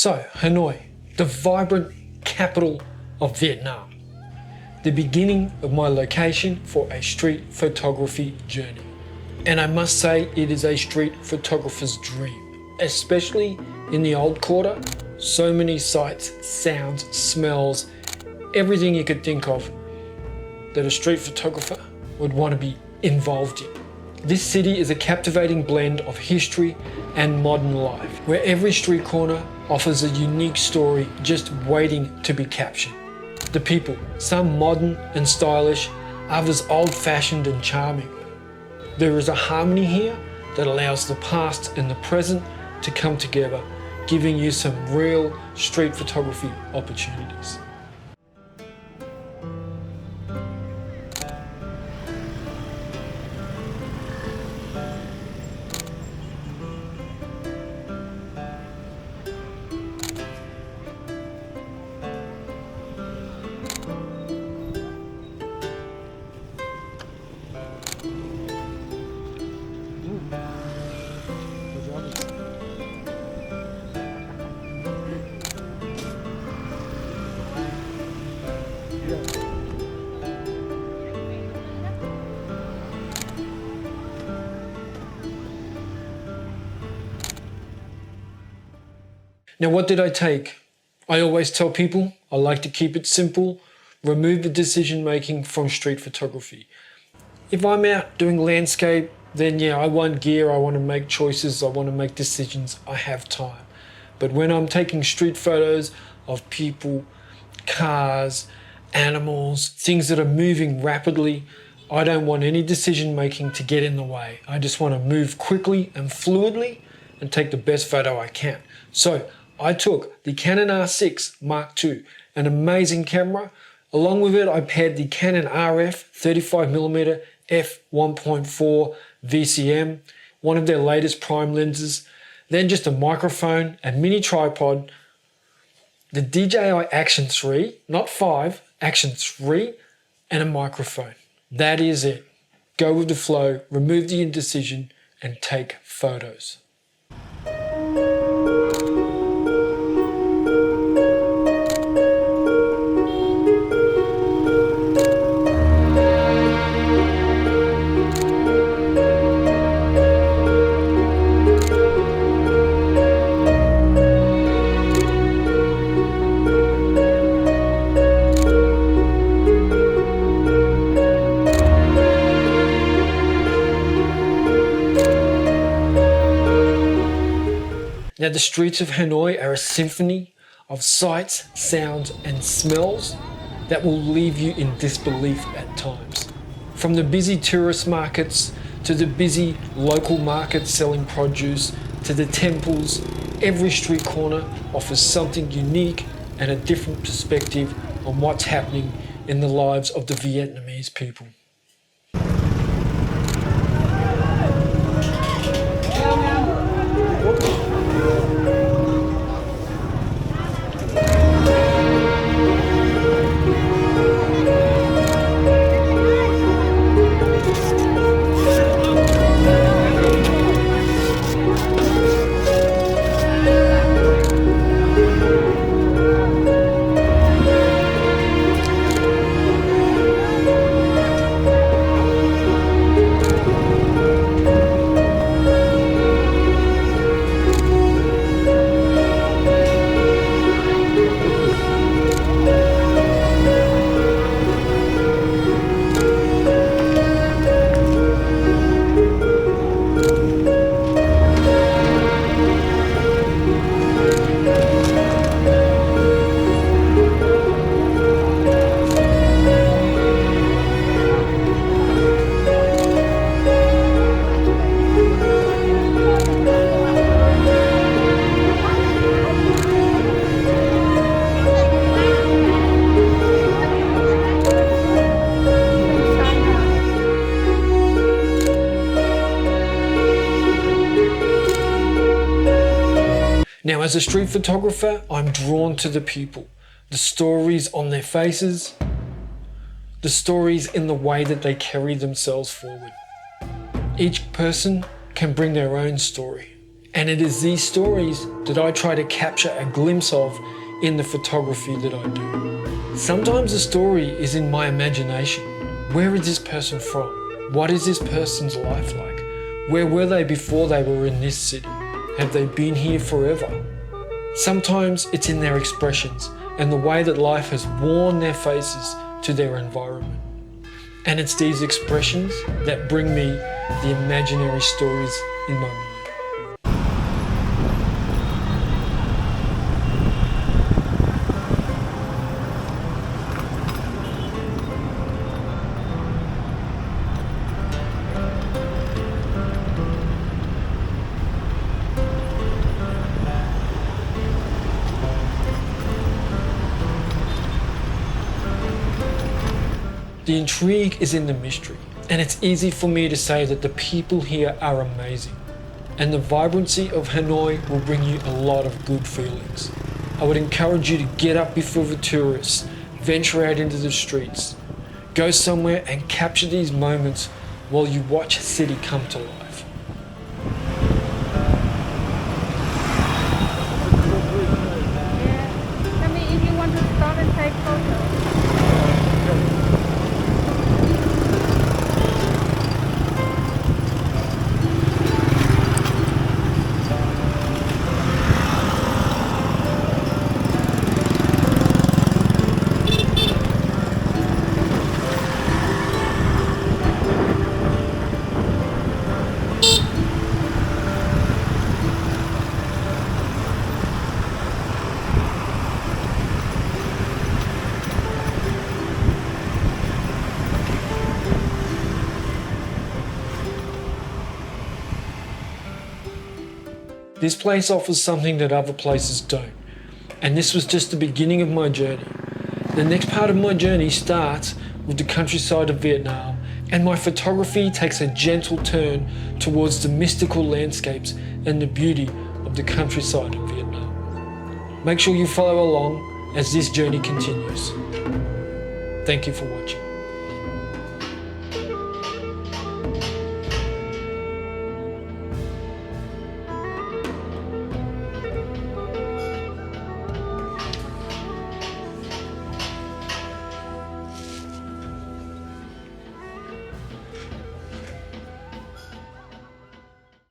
So, Hanoi, the vibrant capital of Vietnam. The beginning of my location for a street photography journey. And I must say it is a street photographer's dream, especially in the old quarter. So many sights, sounds, smells, everything you could think of that a street photographer would want to be involved in. This city is a captivating blend of history and modern life, where every street corner offers a unique story just waiting to be captured. The people, some modern and stylish, others old-fashioned and charming. There is a harmony here that allows the past and the present to come together, giving you some real street photography opportunities. Now, what did I take? I always tell people I like to keep it simple, remove the decision making from street photography. If I'm out doing landscape, then yeah, I want gear, I want to make choices, I want to make decisions, I have time. But when I'm taking street photos of people, cars, animals, things that are moving rapidly, I don't want any decision making to get in the way. I just want to move quickly and fluidly and take the best photo I can. So I took the Canon R6 Mark II, an amazing camera. Along with it, I paired the Canon RF 35mm f1.4 VCM, one of their latest prime lenses, then just a microphone, a mini tripod, the DJI Action 3, not 5, Action 3, and a microphone. That is it. Go with the flow, remove the indecision, and take photos. Now, the streets of Hanoi are a symphony of sights, sounds, and smells that will leave you in disbelief at times. From the busy tourist markets to the busy local markets selling produce to the temples, every street corner offers something unique and a different perspective on what's happening in the lives of the Vietnamese people. Now, as a street photographer, I'm drawn to the people, the stories on their faces, the stories in the way that they carry themselves forward. Each person can bring their own story, and it is these stories that I try to capture a glimpse of in the photography that I do. Sometimes the story is in my imagination. Where is this person from? What is this person's life like? Where were they before they were in this city? Have they been here forever? Sometimes it's in their expressions and the way that life has worn their faces to their environment. And it's these expressions that bring me the imaginary stories in my mind. The intrigue is in the mystery, and it's easy for me to say that the people here are amazing, and the vibrancy of Hanoi will bring you a lot of good feelings. I would encourage you to get up before the tourists, venture out into the streets, go somewhere and capture these moments while you watch a city come to life. Yeah. I mean, if you want to stop and take photos. This place offers something that other places don't, and this was just the beginning of my journey. The next part of my journey starts with the countryside of Vietnam, and my photography takes a gentle turn towards the mystical landscapes and the beauty of the countryside of Vietnam. Make sure you follow along as this journey continues. Thank you for watching.